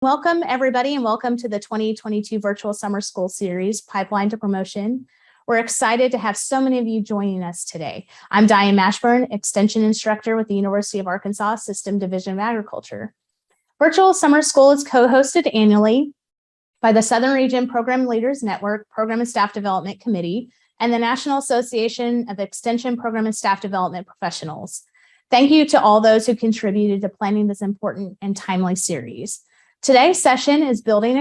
Welcome, everybody, and welcome to the 2022 Virtual Summer School Series, Pipeline to Promotion. We're excited to have so many of you joining us today. I'm Diane Mashburn, Extension Instructor with the University of Arkansas System Division of Agriculture. Virtual Summer School is co-hosted annually by the Southern Region Program Leaders Network, Program and Staff Development Committee, and the National Association of Extension Program and Staff Development Professionals. Thank you to all those who contributed to planning this important and timely series. Today's session is Building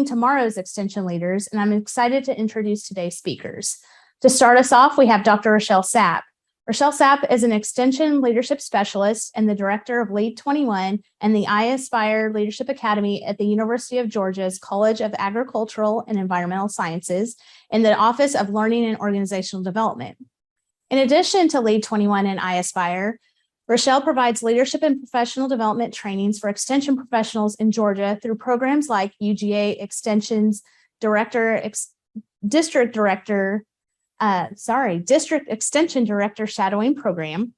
Tomorrow's Extension Leaders, and I'm excited to introduce today's speakers. To start us off, we have Dr. Rochelle Sapp. Rochelle Sapp is an Extension Leadership Specialist and the Director of Lead 21 and the iAspire Leadership Academy at the University of Georgia's College of Agricultural and Environmental Sciences in the Office of Learning and Organizational Development. In addition to Lead 21 and iAspire, Rochelle provides leadership and professional development trainings for extension professionals in Georgia through programs like UGA Extension's District Extension Director Shadowing Program,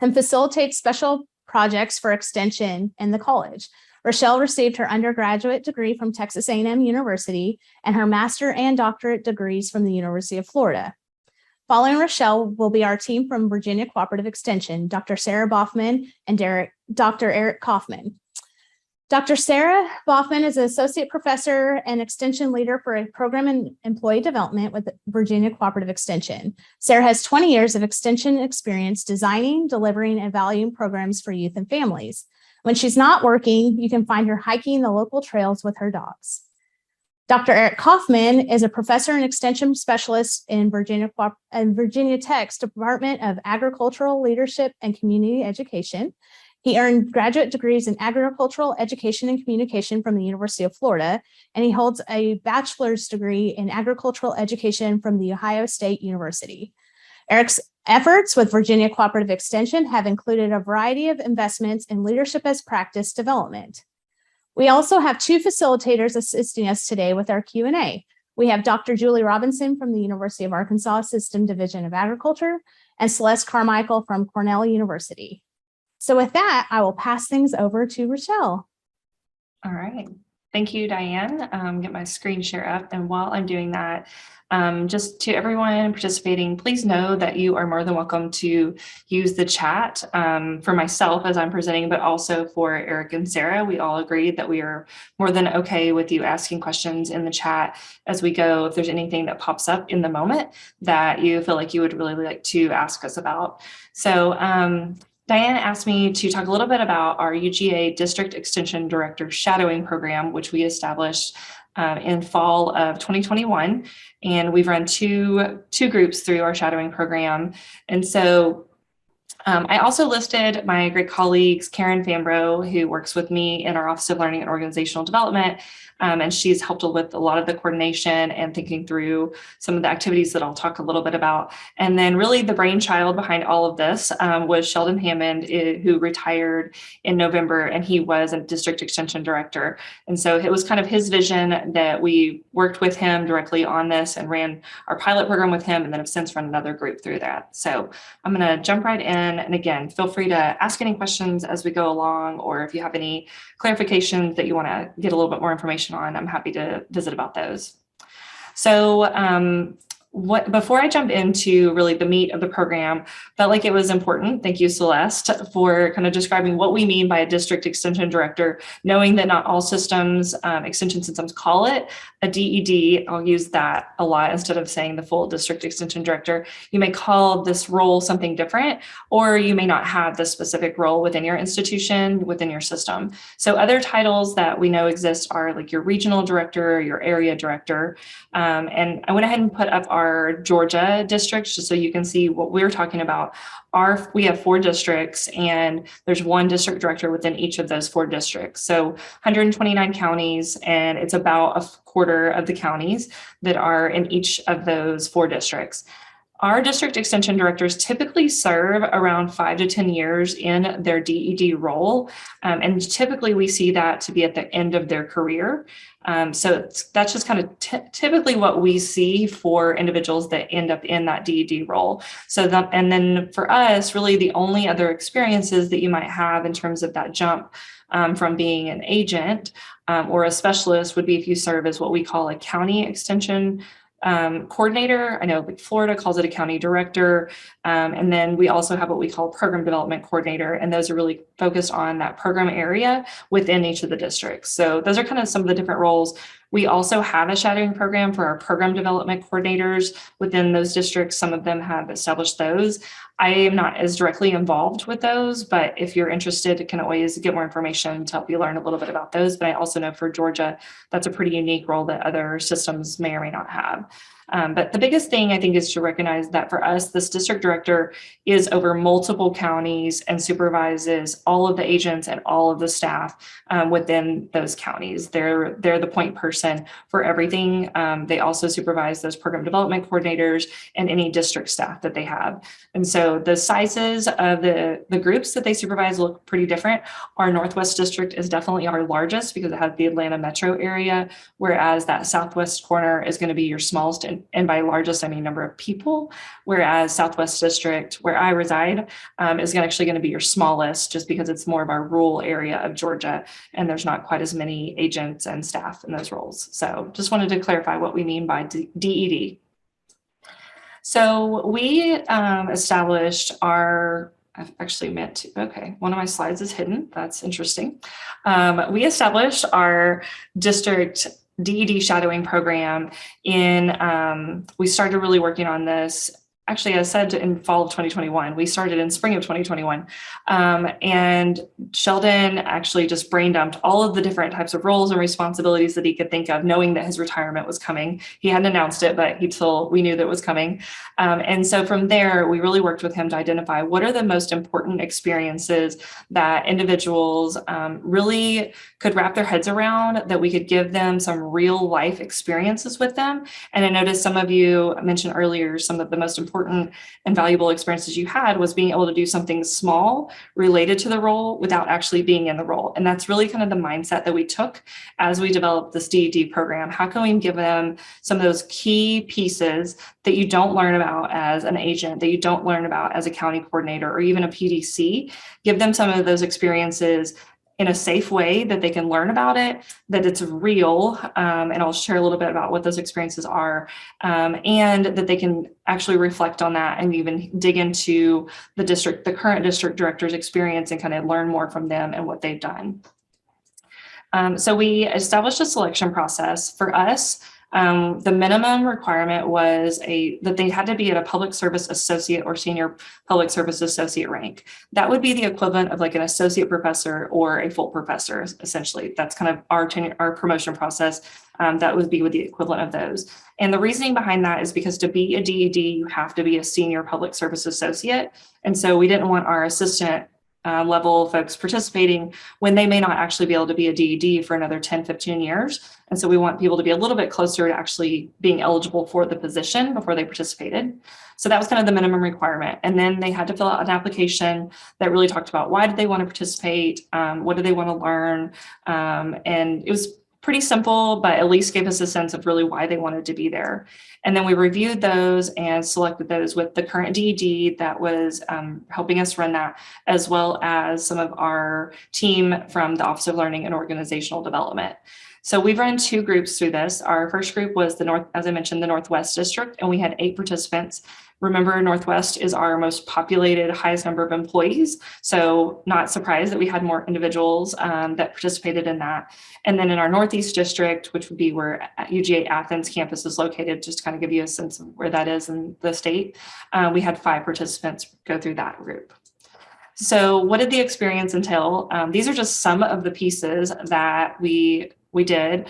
and facilitates special projects for extension in the college. Rochelle received her undergraduate degree from Texas A&M University and her master and doctorate degrees from the University of Florida. Following Rochelle will be our team from Virginia Cooperative Extension, Dr. Sarah Boffman and Dr. Eric Kaufman. Dr. Sarah Boffman is an associate professor and extension leader for program and employee development with Virginia Cooperative Extension. Sarah has 20 years of extension experience designing, delivering, and valuing programs for youth and families. When she's not working, you can find her hiking the local trails with her dogs. Dr. Eric Kaufman is a professor and extension specialist in Virginia Tech's Department of Agricultural Leadership and Community Education. He earned graduate degrees in agricultural education and communication from the University of Florida, and he holds a bachelor's degree in agricultural education from the Ohio State University. Eric's efforts with Virginia Cooperative Extension have included a variety of investments in leadership as practice development. We also have two facilitators assisting us today with our Q&A. We have Dr. Julie Robinson from the University of Arkansas System Division of Agriculture and Celeste Carmichael from Cornell University. So with that, I will pass things over to Rochelle. All right. Thank you, Diane. Get my screen share up. And while I'm doing that, just to everyone participating, please know that you are more than welcome to use the chat for myself as I'm presenting, but also for Eric and Sarah. We all agreed that we are more than okay with you asking questions in the chat as we go. If there's anything that pops up in the moment that you feel like you would really like to ask us about. So Diane asked me to talk a little bit about our UGA District Extension Director Shadowing Program, which we established in fall of 2021. And we've run two groups through our shadowing program. And so I also listed my great colleagues, Karen Fambro, who works with me in our Office of Learning and Organizational Development. And she's helped with a lot of the coordination and thinking through some of the activities that I'll talk a little bit about. And then really the brainchild behind all of this was Sheldon Hammond, who retired in November, and he was a district extension director. And so it was kind of his vision that we worked with him directly on this and ran our pilot program with him, and then have since run another group through that. So I'm going to jump right in. And again, feel free to ask any questions as we go along, or if you have any clarifications that you want to get a little bit more information on, I'm happy to visit about those. So before I jump into really the meat of the program, felt like it was important, thank you, Celeste, for kind of describing what we mean by a district extension director, knowing that not all systems, extension systems call it a DED. I'll use that a lot instead of saying the full district extension director. You may call this role something different, or you may not have the specific role within your institution, within your system. So other titles that we know exist are like your regional director, your area director. And I went ahead and put up our Georgia districts just so you can see what we're talking about. We have 4 districts, and there's one district director within each of those 4 districts. So 129 counties, and it's about a quarter of the counties that are in each of those 4 districts. Our district extension directors typically serve around 5 to 10 years in their DED role. And typically we see that to be at the end of their career. So that's just kind of typically what we see for individuals that end up in that DED role. And then for us, really the only other experiences that you might have in terms of that jump from being an agent or a specialist would be if you serve as what we call a county extension coordinator. I know like Florida calls it a county director. And then we also have what we call program development coordinator. And those are really focused on that program area within each of the districts. So those are kind of some of the different roles. We also have a shadowing program for our program development coordinators within those districts. Some of them have established those. I am not as directly involved with those, but if you're interested, you can always get more information to help you learn a little bit about those. But I also know for Georgia, that's a pretty unique role that other systems may or may not have. But the biggest thing I think is to recognize that for us, this district director is over multiple counties and supervises all of the agents and all of the staff within those counties. They're the point person for everything. They also supervise those program development coordinators and any district staff that they have. And so the sizes of the groups that they supervise look pretty different. Our Northwest district is definitely our largest because it has the Atlanta metro area, whereas that Southwest corner is going to be your smallest, and by largest, I mean number of people, whereas Southwest district, where I reside, is actually going to be your smallest just because it's more of our rural area of Georgia and there's not quite as many agents and staff in those roles. So just wanted to clarify what we mean by DED. So we established our, I've actually meant to, okay, one of my slides is hidden. That's interesting. We established our district DED shadowing program we started really working on this. Actually, I said in fall of 2021, we started in spring of 2021. And Sheldon actually just brain dumped all of the different types of roles and responsibilities that he could think of, knowing that his retirement was coming. He hadn't announced it, but we knew that it was coming. And so from there, we really worked with him to identify what are the most important experiences that individuals really could wrap their heads around, that we could give them some real life experiences with them. And I noticed some of you mentioned earlier, some of the most important and valuable experiences you had was being able to do something small related to the role without actually being in the role. And that's really kind of the mindset that we took as we developed this DED program. How can we give them some of those key pieces that you don't learn about as an agent, that you don't learn about as a county coordinator or even a PDC? Give them some of those experiences in a safe way that they can learn about it, that it's real. And I'll share a little bit about what those experiences are, and that they can actually reflect on that and even dig into the current district director's experience and kind of learn more from them and what they've done. So we established a selection process for us. The minimum requirement was that they had to be at a public service associate or senior public service associate rank. That would be the equivalent of like an associate professor or a full professor, essentially. That's kind of our promotion process. That would be with the equivalent of those. And the reasoning behind that is because to be a DED, you have to be a senior public service associate. And so we didn't want our assistant level folks participating when they may not actually be able to be a DED for another 10, 15 years. And so we want people to be a little bit closer to actually being eligible for the position before they participated. So that was kind of the minimum requirement. And then they had to fill out an application that really talked about why did they want to participate? What do they want to learn? And it was pretty simple, but at least gave us a sense of really why they wanted to be there. And then we reviewed those and selected those with the current DED that was helping us run that, as well as some of our team from the Office of Learning and Organizational Development. So we've run two groups through this. Our first group was as I mentioned, the Northwest District, and we had 8 participants. Remember, Northwest is our most populated, highest number of employees. So not surprised that we had more individuals that participated in that. And then in our Northeast District, which would be where UGA Athens campus is located, just to kind of give you a sense of where that is in the state, we had 5 participants go through that group. So what did the experience entail? These are just some of the pieces that we did.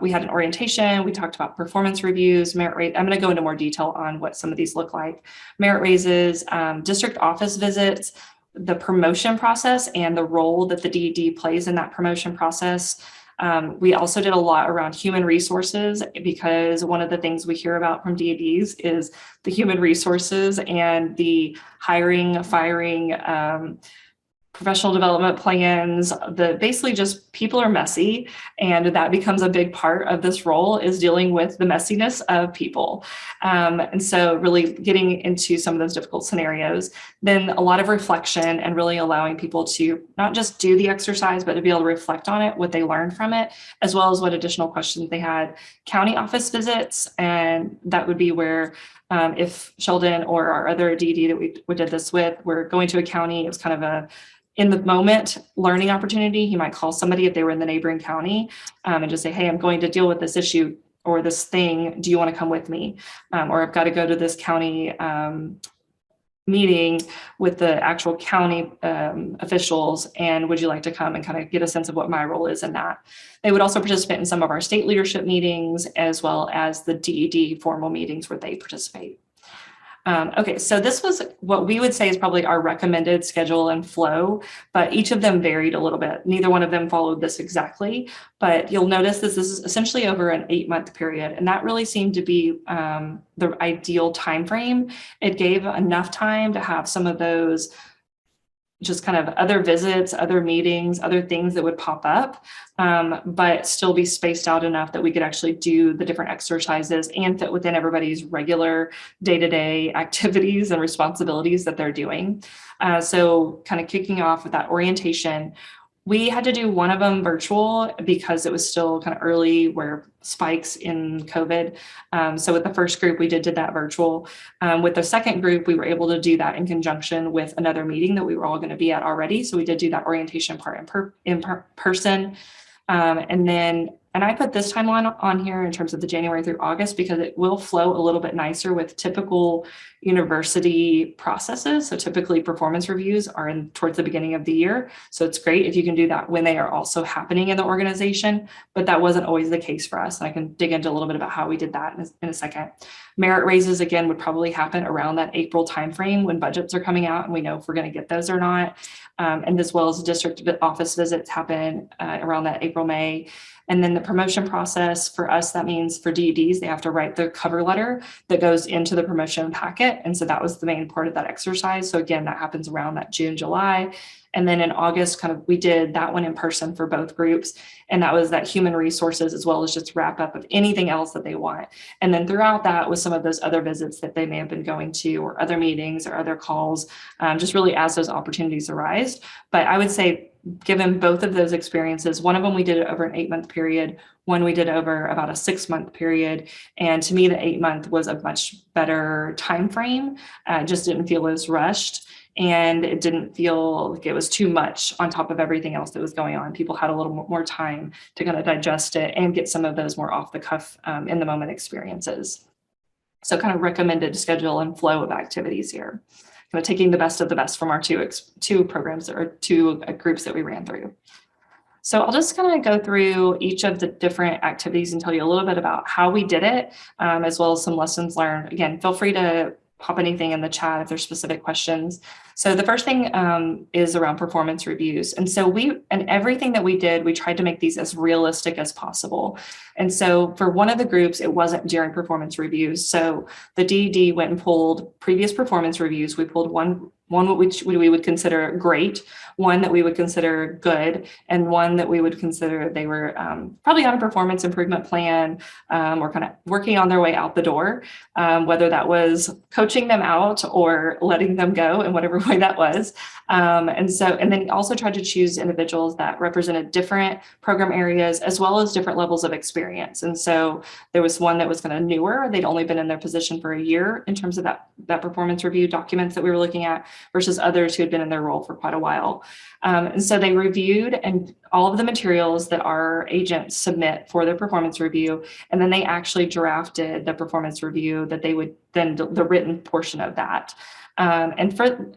We had an orientation. We talked about performance reviews, merit rate. I'm going to go into more detail on what some of these look like. Merit raises, district office visits, the promotion process and the role that the DED plays in that promotion process. We also did a lot around human resources, because one of the things we hear about from DADs is the human resources and the hiring, firing, professional development plans. Basically just people are messy, and that becomes a big part of this role, is dealing with the messiness of people. And so really getting into some of those difficult scenarios, then a lot of reflection and really allowing people to not just do the exercise, but to be able to reflect on it, what they learned from it, as well as what additional questions they had. County office visits, and that would be where if Sheldon or our other DD that we did this with, we're going to a county, it was kind of a in the moment learning opportunity. He might call somebody if they were in the neighboring county and just say, hey, I'm going to deal with this issue or this thing. Do you want to come with me? Or I've got to go to this county meeting with the actual county officials, and would you like to come and kind of get a sense of what my role is in that? They would also participate in some of our state leadership meetings, as well as the DED formal meetings where they participate. Okay, so this was what we would say is probably our recommended schedule and flow, but each of them varied a little bit. Neither one of them followed this exactly, but you'll notice this is essentially over an 8-month period, and that really seemed to be the ideal time frame. It gave enough time to have some of those just kind of other visits, other meetings, other things that would pop up, but still be spaced out enough that we could actually do the different exercises and fit within everybody's regular day-to-day activities and responsibilities that they're doing. So kind of kicking off with that orientation, we had to do one of them virtual because it was still kind of early where spikes in COVID. So with the first group, we did that virtual. With the second group, we were able to do that in conjunction with another meeting that we were all going to be at already. So we did do that orientation part in person. And I put this timeline on here in terms of the January through August, because it will flow a little bit nicer with typical university processes. So typically performance reviews are towards the beginning of the year. So it's great if you can do that when they are also happening in the organization, but that wasn't always the case for us. And I can dig into a little bit about how we did that in a second. Merit raises, again, would probably happen around that April timeframe when budgets are coming out and we know if we're going to get those or not. And as well as district office visits happen around that April, May. And then the promotion process for us, that means for DEDs, they have to write their cover letter that goes into the promotion packet. And so that was the main part of that exercise. So again, that happens around that June, July. And then in August, we did that one in person for both groups. And that was that human resources, as well as just wrap up of anything else that they want. And then throughout that was some of those other visits that they may have been going to, or other meetings or other calls, just really as those opportunities arise. But I would say, given both of those experiences, one of them we did it over an 8-month period, one we did over about a 6-month period. And to me, the 8-month was a much better time frame. Just didn't feel as rushed. And it didn't feel like it was too much on top of everything else that was going on. People had a little more time to kind of digest it and get some of those more off the cuff in the moment experiences. So kind of recommended schedule and flow of activities here. Kind of taking the best of the best from our two programs or two groups that we ran through. So I'll just kind of go through each of the different activities and tell you a little bit about how we did it, as well as some lessons learned. Again, feel free to pop anything in the chat if there's specific questions. So the first thing is around performance reviews. And so everything that we did, we tried to make these as realistic as possible. And so for one of the groups, it wasn't during performance reviews. So the DED went and pulled previous performance reviews. We pulled one which we would consider great, one that we would consider good, and one that we would consider they were probably on a performance improvement plan or kind of working on their way out the door, whether that was coaching them out or letting them go in whatever way that was. And then also tried to choose individuals that represented different program areas as well as different levels of experience. And so there was one that was kind of newer. They'd only been in their position for a year in terms of that performance review documents that we were looking at, versus others who had been in their role for quite a while. And so they reviewed and all of the materials that our agents submit for their performance review, and then they actually drafted the performance review that they would then the written portion of that. And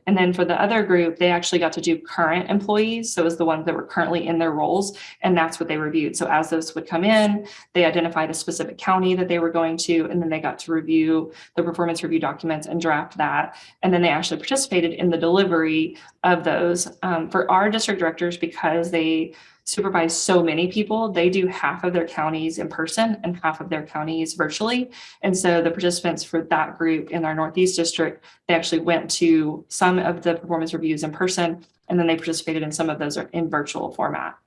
then for the other group, they actually got to do current employees. So it was the ones that were currently in their roles, and that's what they reviewed. So as those would come in, they identified a specific county that they were going to, and then they got to review the performance review documents and draft that. And then they actually participated in the delivery of those. For our district directors, because they supervise so many people. They do half of their counties in person and half of their counties virtually. And so the participants for that group in our Northeast district, they actually went to some of the performance reviews in person, and then they participated in some of those in virtual format.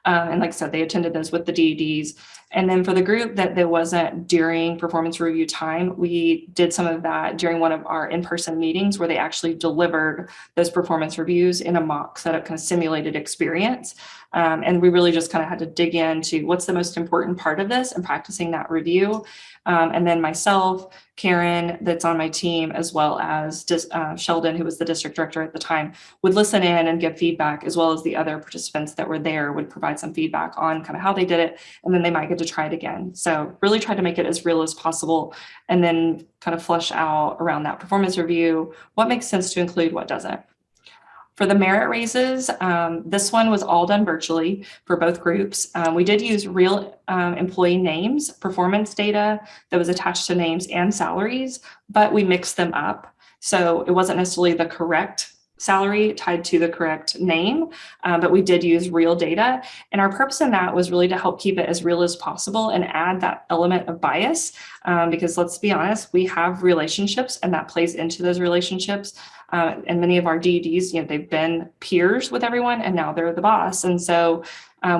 And like I said, they attended those with the DEDs. And then for the group that there wasn't during performance review time, we did some of that during one of our in-person meetings where they actually delivered those performance reviews in a mock setup, kind of simulated experience. And we really just kind of had to dig into what's the most important part of this and practicing that review. And then myself, Karen, that's on my team, as well as Sheldon, who was the district director at the time, would listen in and give feedback, as well as the other participants that were there would provide some feedback on kind of how they did it. And then they might get to try it again. So really try to make it as real as possible, and then kind of flesh out around that performance review, what makes sense to include, what doesn't. For the merit raises, this one was all done virtually for both groups. We did use real employee names, performance data that was attached to names and salaries, but we mixed them up. So it wasn't necessarily the correct salary tied to the correct name, but we did use real data. And our purpose in that was really to help keep it as real as possible and add that element of bias, because let's be honest, we have relationships and that plays into those relationships. And many of our DEDs, they've been peers with everyone and now they're the boss. And so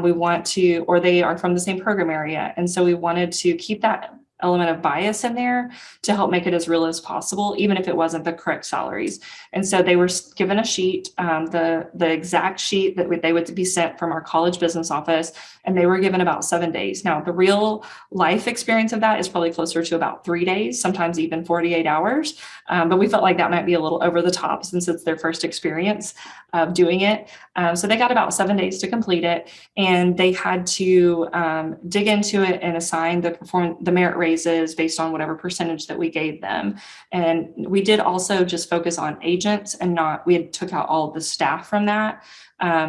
we want to, or they are from the same program area. And so we wanted to keep that element of bias in there to help make it as real as possible, even if it wasn't the correct salaries. And so they were given a sheet, the exact sheet that they would be sent from our college business office, and they were given about 7 days. Now, the real life experience of that is probably closer to about 3 days, sometimes even 48 hours. But we felt like that might be a little over the top since it's their first experience of doing it. So they got about 7 days to complete it, and they had to dig into it and assign the merit raises based on whatever percentage that we gave them. And we did also just focus on agents and we had took out all of the staff from that,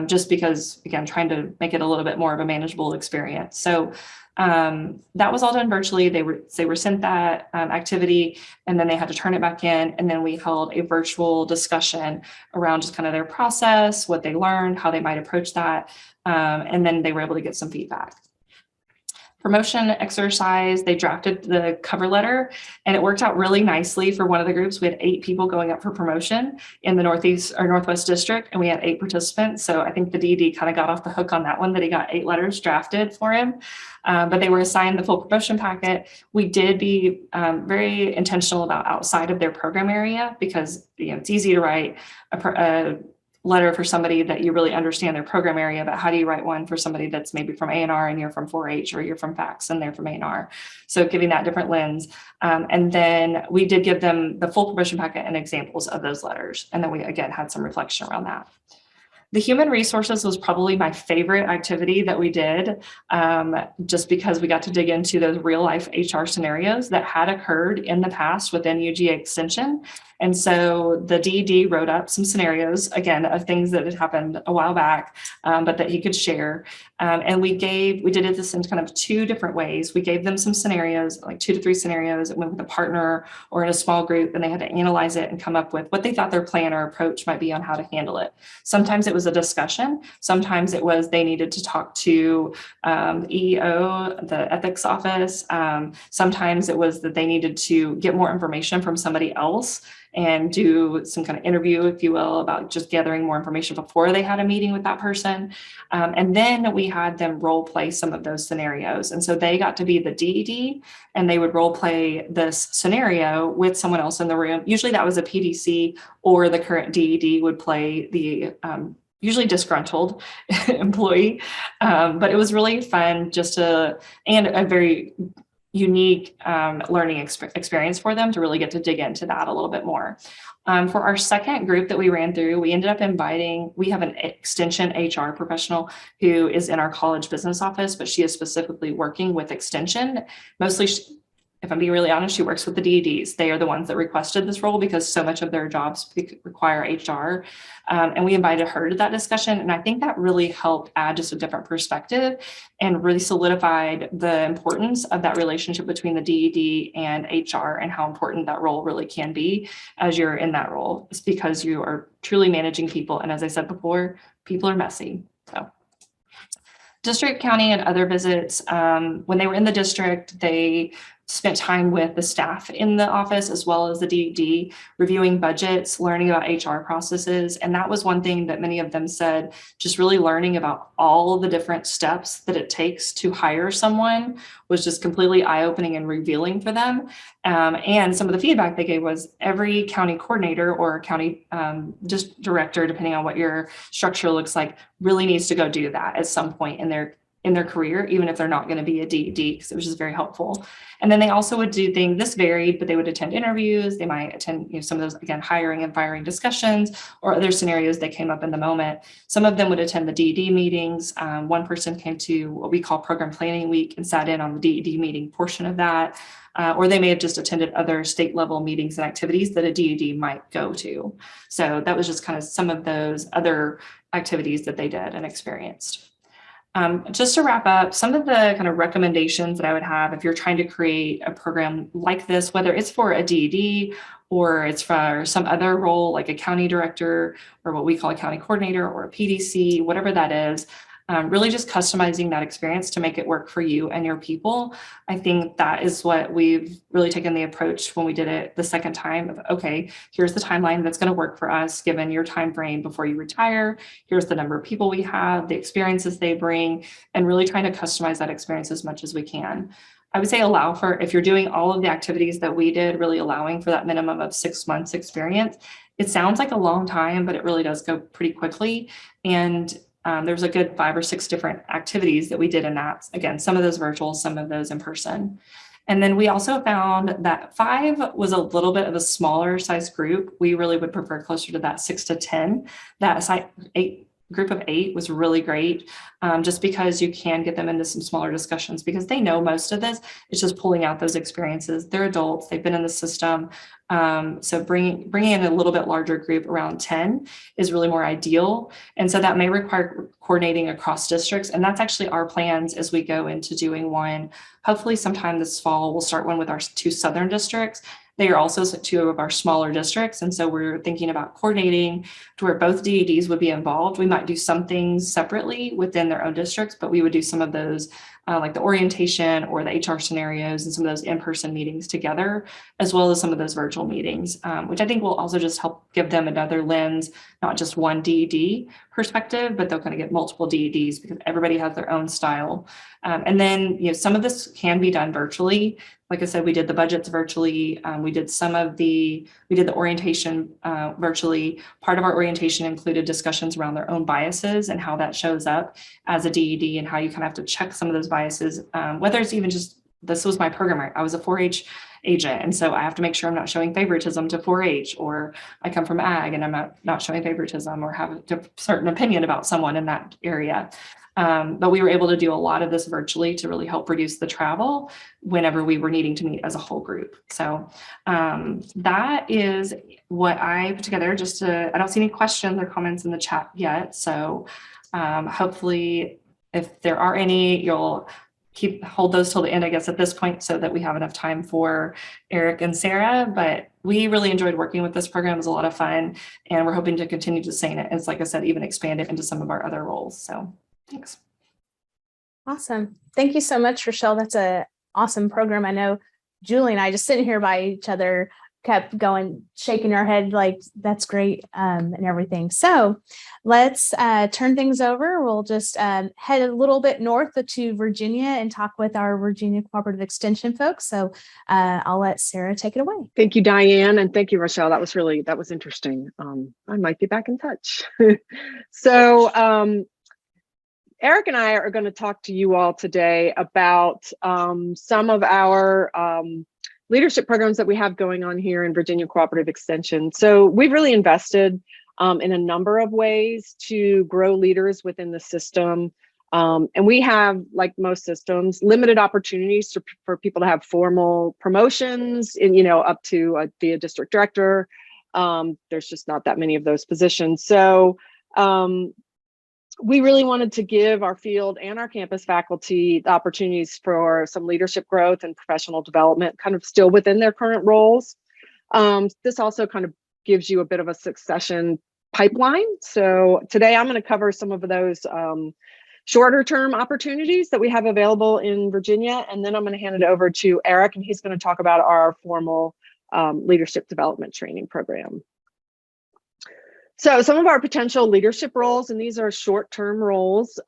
just because, again, trying to make it a little bit more of a manageable experience. So that was all done virtually. They were sent that activity, and then they had to turn it back in. And then we held a virtual discussion around just kind of their process, what they learned, how they might approach that. And then they were able to get some feedback. Promotion exercise, they drafted the cover letter, and it worked out really nicely for one of the groups. We had 8 people going up for promotion in the Northeast or Northwest district, and we had 8 participants. So I think the DD kind of got off the hook on that one, that he got 8 letters drafted for him. But they were assigned the full promotion packet. We did be very intentional about outside of their program area, because it's easy to write a letter for somebody that you really understand their program area, but how do you write one for somebody that's maybe from A&R and you're from 4-H, or you're from FACS and they're from A&R? So giving that different lens. And then we did give them the full promotion packet and examples of those letters. And then we, again, had some reflection around that. The human resources was probably my favorite activity that we did, just because we got to dig into those real life HR scenarios that had occurred in the past within UGA Extension. And so the DED wrote up some scenarios, again, of things that had happened a while back, but that he could share. And we did this in kind of 2 different ways. We gave them some scenarios, like 2 to 3 scenarios. It went with a partner or in a small group, and they had to analyze it and come up with what they thought their plan or approach might be on how to handle it. Sometimes it was a discussion. Sometimes it was they needed to talk to EEO, the ethics office. Sometimes it was that they needed to get more information from somebody else and do some kind of interview, if you will, about just gathering more information before they had a meeting with that person. And then we had them role play some of those scenarios. And so they got to be the DED, and they would role play this scenario with someone else in the room. Usually that was a PDC, or the current DED would play the usually disgruntled employee. But it was really fun and a very unique learning experience for them to really get to dig into that a little bit more. For our second group that we ran through, we ended up we have an extension HR professional who is in our college business office, but she is specifically working with extension. Mostly, if I'm being really honest, she works with the DEDs. They are the ones that requested this role because so much of their jobs require HR. And we invited her to that discussion. And I think that really helped add just a different perspective and really solidified the importance of that relationship between the DED and HR, and how important that role really can be as you're in that role. It's because you are truly managing people. And as I said before, people are messy. So District, county, and other visits. When they were in the district, they spent time with the staff in the office as well as the DED, reviewing budgets, learning about HR processes. And that was one thing that many of them said, just really learning about all the different steps that it takes to hire someone was just completely eye-opening and revealing for them. And some of the feedback they gave was every county coordinator or county just director, depending on what your structure looks like, really needs to go do that at some point in their career, even if they're not going to be a DED, because it was just very helpful. And then they also would do things, this varied, but they would attend interviews. They might attend, some of those, again, hiring and firing discussions or other scenarios that came up in the moment. Some of them would attend the DED meetings. One person came to what we call program planning week and sat in on the DED meeting portion of that. Or they may have just attended other state level meetings and activities that a DED might go to. So that was just kind of some of those other activities that they did and experienced. Just to wrap up, some of the kind of recommendations that I would have if you're trying to create a program like this, whether it's for a DED or it's for some other role like a county director or what we call a county coordinator or a PDC, whatever that is, really just customizing that experience to make it work for you and your people. I think that is what we've really taken the approach when we did it the second time of, okay, here's the timeline that's going to work for us given your time frame before you retire. Here's the number of people we have, the experiences they bring, and really trying to customize that experience as much as we can. I would say allow for, if you're doing all of the activities that we did, really allowing for that minimum of 6 months experience. It sounds like a long time, but it really does go pretty quickly. And there's a good 5 or 6 different activities that we did in that. Again, some of those virtual, some of those in person. And then we also found that 5 was a little bit of a smaller size group. We really would prefer closer to that 6 to 10. That 8 group of 8 was really great, just because you can get them into some smaller discussions because they know most of this. It's just pulling out those experiences. They're adults. They've been in the system. So bringing in a little bit larger group around 10 is really more ideal. And so that may require coordinating across districts. And that's actually our plans as we go into doing one. Hopefully sometime this fall, we'll start one with our 2 southern districts. They are also 2 of our smaller districts. And so we're thinking about coordinating to where both DEDs would be involved. We might do some things separately within their own districts, but we would do some of those like the orientation or the HR scenarios and some of those in-person meetings together, as well as some of those virtual meetings, which I think will also just help give them another lens, not just one DED perspective, but they'll kind of get multiple DEDs because everybody has their own style. And then, some of this can be done virtually. Like I said, we did the budgets virtually. We did the orientation virtually. Part of our orientation included discussions around their own biases and how that shows up as a DED and how you kind of have to check some of those biases, whether it's even just, this was my programmer. I was a 4-H agent. And so I have to make sure I'm not showing favoritism to 4-H, or I come from ag and I'm not showing favoritism or have a certain opinion about someone in that area. But we were able to do a lot of this virtually to really help reduce the travel whenever we were needing to meet as a whole group. So that is what I put together. I don't see any questions or comments in the chat yet. So hopefully if there are any, you'll hold those till the end, I guess, at this point, so that we have enough time for Eric and Sarah. But we really enjoyed working with this program. It was a lot of fun, and we're hoping to continue to sustain it. As like I said, even expand it into some of our other roles. So thanks. Awesome. Thank you so much, Rochelle. That's an awesome program. I know Julie and I just sitting here by each other kept going, shaking our head like that's great and everything. So let's turn things over. We'll just head a little bit north to Virginia and talk with our Virginia Cooperative Extension folks. So I'll let Sarah take it away. Thank you, Diane. And thank you, Rochelle. That was interesting. I might be back in touch. So Eric and I are going to talk to you all today about some of our leadership programs that we have going on here in Virginia Cooperative Extension. So we've really invested in a number of ways to grow leaders within the system. And we have, like most systems, limited opportunities for people to have formal promotions and, up to be a district director. There's just not that many of those positions. So we really wanted to give our field and our campus faculty the opportunities for some leadership growth and professional development, kind of still within their current roles. This also kind of gives you a bit of a succession pipeline. So today I'm going to cover some of those shorter term opportunities that we have available in Virginia. And then I'm going to hand it over to Eric, and he's going to talk about our formal leadership development training program. So some of our potential leadership roles, and these are short-term roles,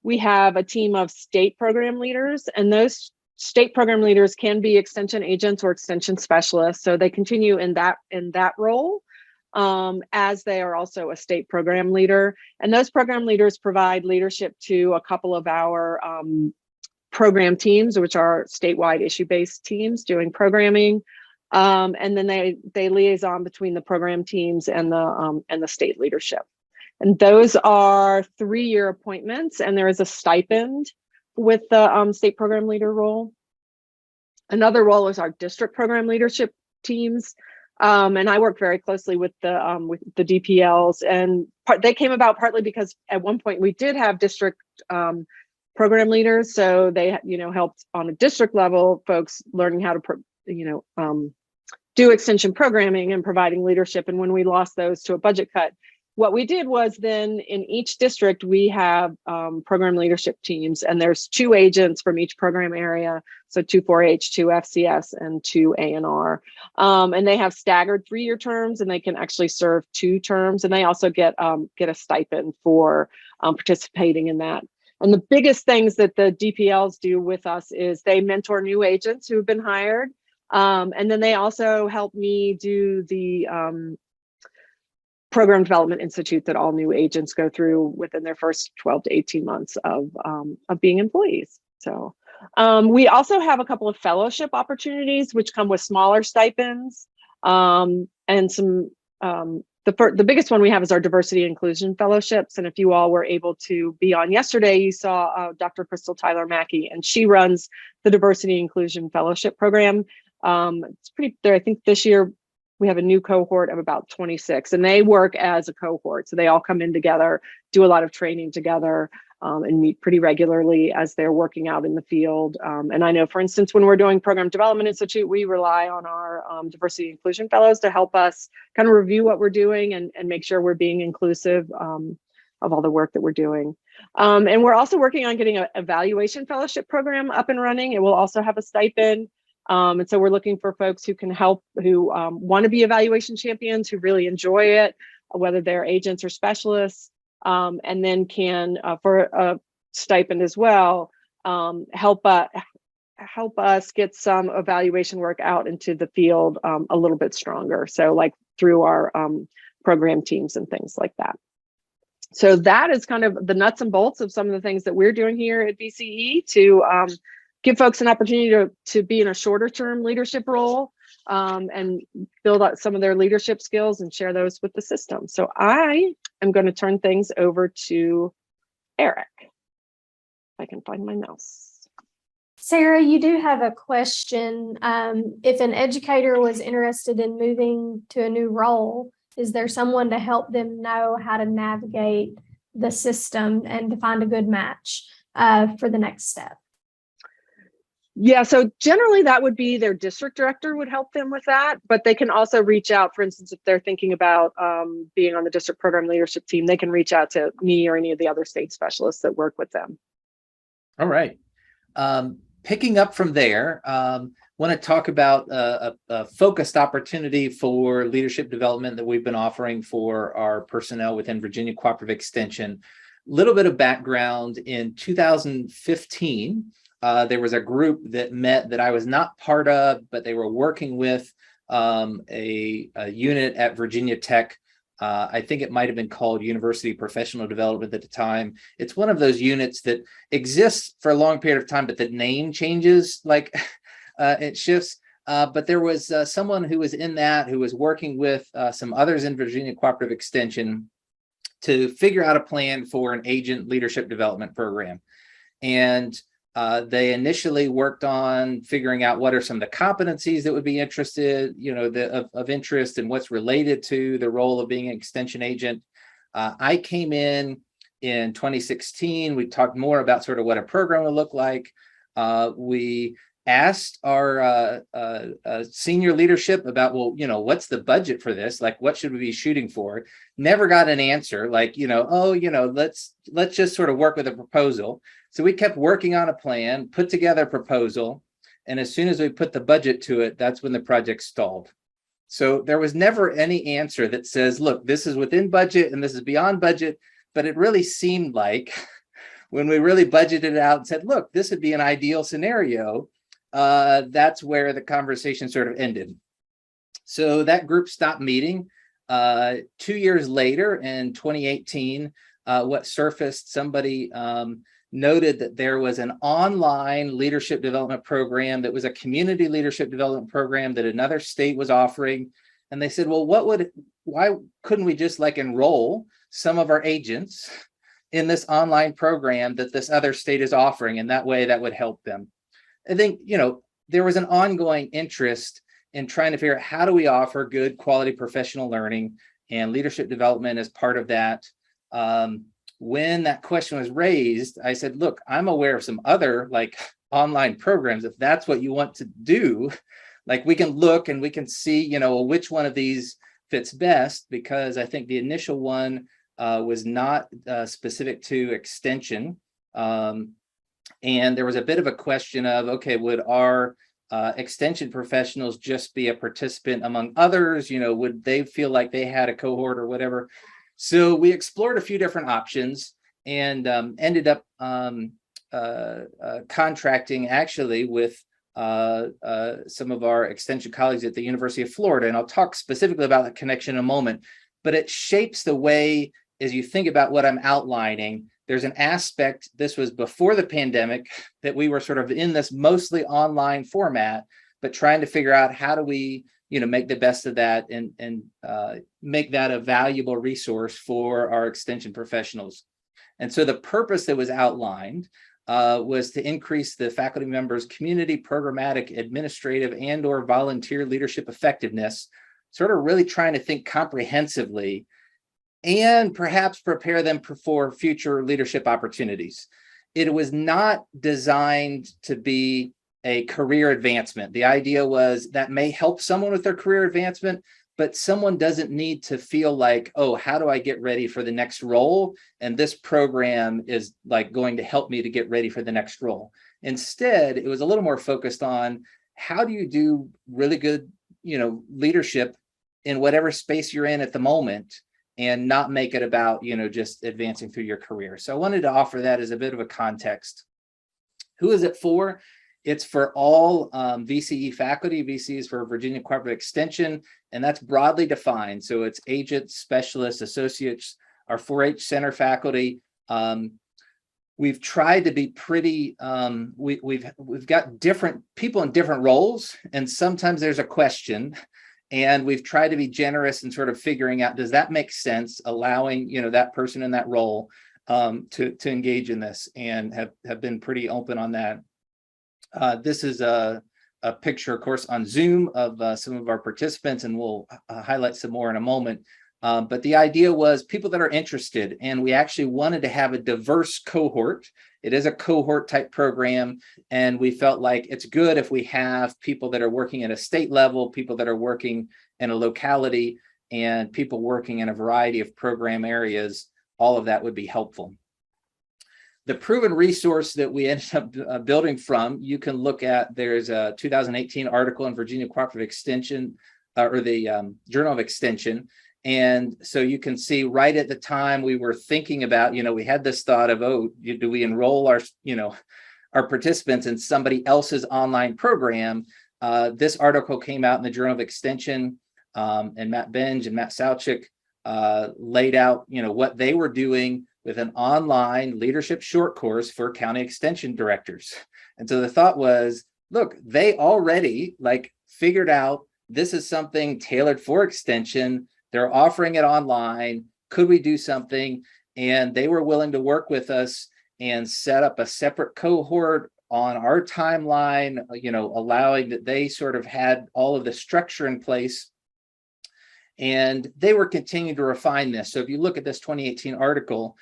we have a team of state program leaders, and those state program leaders can be extension agents or extension specialists. So they continue in that role as they are also a state program leader. And those program leaders provide leadership to a couple of our program teams, which are statewide issue-based teams doing programming. And then they liaison between the program teams and the state leadership. And those are 3-year appointments, and there is a stipend with the state program leader role. Another role is our district program leadership teams. And I work very closely with the DPLs, and they came about partly because at one point we did have district program leaders. So they, helped on a district level, folks learning how to, do extension programming and providing leadership. And when we lost those to a budget cut, what we did was then in each district, we have program leadership teams, and there's 2 agents from each program area. So 2 4-H, 2 FCS, and 2 A&R. And they have staggered 3-year terms, and they can actually serve 2 terms. And they also get a stipend for participating in that. And the biggest things that the DPLs do with us is they mentor new agents who have been hired. And then they also help me do the Program Development Institute that all new agents go through within their first 12 to 18 months of being employees. So we also have a couple of fellowship opportunities, which come with smaller stipends. And some, the biggest one we have is our Diversity Inclusion Fellowships. And if you all were able to be on yesterday, you saw Dr. Crystal Tyler Mackey, and she runs the Diversity Inclusion Fellowship Program. It's pretty there. I think this year we have a new cohort of about 26, and they work as a cohort. So they all come in together, do a lot of training together, and meet pretty regularly as they're working out in the field. And I know, for instance, when we're doing Program Development Institute, we rely on our diversity inclusion fellows to help us kind of review what we're doing and make sure we're being inclusive of all the work that we're doing. And we're also working on getting an evaluation fellowship program up and running. It will also have a stipend. And so we're looking for folks who can help, who want to be evaluation champions, who really enjoy it, whether they're agents or specialists, and then can, for a stipend as well, help us get some evaluation work out into the field a little bit stronger. So like through our program teams and things like that. So that is kind of the nuts and bolts of some of the things that we're doing here at VCE to give folks an opportunity to be in a shorter term leadership role and build out some of their leadership skills and share those with the system. So I am going to turn things over to Eric. If I can find my mouse. Sarah, you do have a question. If an educator was interested in moving to a new role, is there someone to help them know how to navigate the system and to find a good match for the next step? Yeah, so generally that would be their district director would help them with that, but they can also reach out, for instance, if they're thinking about being on the district program leadership team, they can reach out to me or any of the other state specialists that work with them. All right. Picking up from there, want to talk about a focused opportunity for leadership development that we've been offering for our personnel within Virginia Cooperative Extension. Little bit of background: in 2015, there was a group that met that I was not part of, but they were working with a unit at Virginia Tech. I think it might have been called University Professional Development at the time. It's one of those units that exists for a long period of time, but the name changes, like it shifts. But there was someone who was in that, who was working with some others in Virginia Cooperative Extension to figure out a plan for an agent leadership development program. And they initially worked on figuring out what are some of the competencies that would be interested, of interest and what's related to the role of being an extension agent. I came in 2016. We talked more about sort of what a program would look like. We asked our senior leadership about, well, what's the budget for this? Like, what should we be shooting for? Never got an answer. Like, let's just sort of work with a proposal. So we kept working on a plan, put together a proposal, and as soon as we put the budget to it, that's when the project stalled. So there was never any answer that says, look, this is within budget and this is beyond budget. But it really seemed like when we really budgeted it out and said, look, this would be an ideal scenario, that's where the conversation sort of ended. So that group stopped meeting. 2 years later, in 2018, what surfaced, somebody noted that there was an online leadership development program that was a community leadership development program that another state was offering. And they said, well, why couldn't we just like enroll some of our agents in this online program that this other state is offering? And that way that would help them. I think, there was an ongoing interest in trying to figure out how do we offer good quality professional learning, and leadership development as part of that. When that question was raised, I said, look, I'm aware of some other like online programs. If that's what you want to do, like we can look and we can see, which one of these fits best, because I think the initial one was not specific to extension. And there was a bit of a question of, okay, would our extension professionals just be a participant among others? Would they feel like they had a cohort or whatever? So we explored a few different options and ended up contracting actually with some of our extension colleagues at the University of Florida. And I'll talk specifically about the connection in a moment, but it shapes the way, as you think about what I'm outlining, there's an aspect, this was before the pandemic, that we were sort of in this mostly online format, but trying to figure out how do we make the best of that and make that a valuable resource for our extension professionals. And so the purpose that was outlined was to increase the faculty members' community, programmatic, administrative, and/or volunteer leadership effectiveness, sort of really trying to think comprehensively and perhaps prepare them for future leadership opportunities. It was not designed to be a career advancement. The idea was that may help someone with their career advancement, but someone doesn't need to feel like, oh, how do I get ready for the next role? And this program is like going to help me to get ready for the next role. Instead, it was a little more focused on how do you do really good, leadership in whatever space you're in at the moment, and not make it about, just advancing through your career. So I wanted to offer that as a bit of a context. Who is it for? It's for all VCE faculty. VCE is for Virginia Cooperative Extension, and that's broadly defined. So it's agents, specialists, associates, our 4-H center faculty. We've tried to be pretty, we've got different people in different roles, and sometimes there's a question. And we've tried to be generous in sort of figuring out, does that make sense, allowing that person in that role to engage in this, and have been pretty open on that. This is a picture, of course, on Zoom of some of our participants, and we'll highlight some more in a moment. But the idea was people that are interested, and we actually wanted to have a diverse cohort. It is a cohort type program, and we felt like it's good if we have people that are working at a state level, people that are working in a locality, and people working in a variety of program areas. All of that would be helpful. The proven resource that we ended up building from, you can look at, there's a 2018 article in Virginia Cooperative Extension, or the Journal of Extension. And so you can see right at the time we were thinking about, we had this thought of, oh, do we enroll our participants in somebody else's online program? This article came out in the Journal of Extension, and Matt Benj and Matt Salchik laid out, what they were doing with an online leadership short course for county extension directors. And so the thought was, look, they already figured out this is something tailored for extension. They're offering it online. Could we do something? And they were willing to work with us and set up a separate cohort on our timeline, allowing that they sort of had all of the structure in place. And they were continuing to refine this. So if you look at this 2018 article,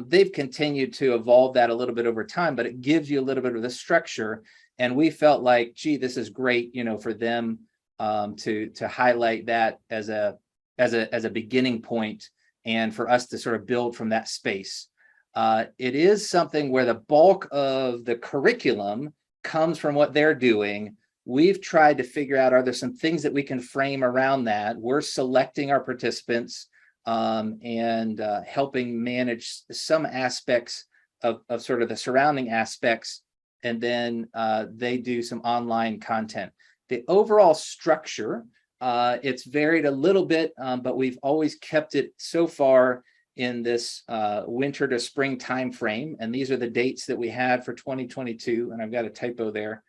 they've continued to evolve that a little bit over time, but it gives you a little bit of the structure. And we felt like, gee, this is great, for them to highlight that as a beginning point, and for us to sort of build from that space. It is something where the bulk of the curriculum comes from what they're doing. We've tried to figure out, are there some things that we can frame around that? We're selecting our participants and helping manage some aspects of sort of the surrounding aspects, and then they do some online content. The overall structure, it's varied a little bit, but we've always kept it so far in this winter to spring timeframe. And these are the dates that we had for 2022. And I've got a typo there,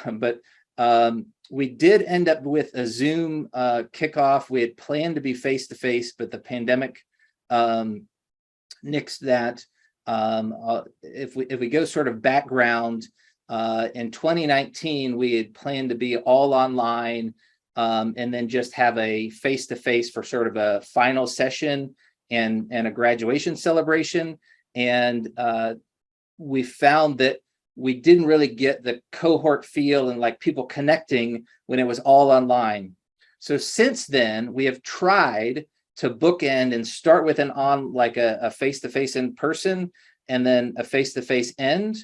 but we did end up with a Zoom kickoff. We had planned to be face-to-face, but the pandemic nixed that. If we go sort of background, in 2019, we had planned to be all online, and then just have a face-to-face for sort of a final session and a graduation celebration. And we found that we didn't really get the cohort feel and like people connecting when it was all online. So since then, we have tried to bookend and start with like a face-to-face in person, and then a face-to-face end.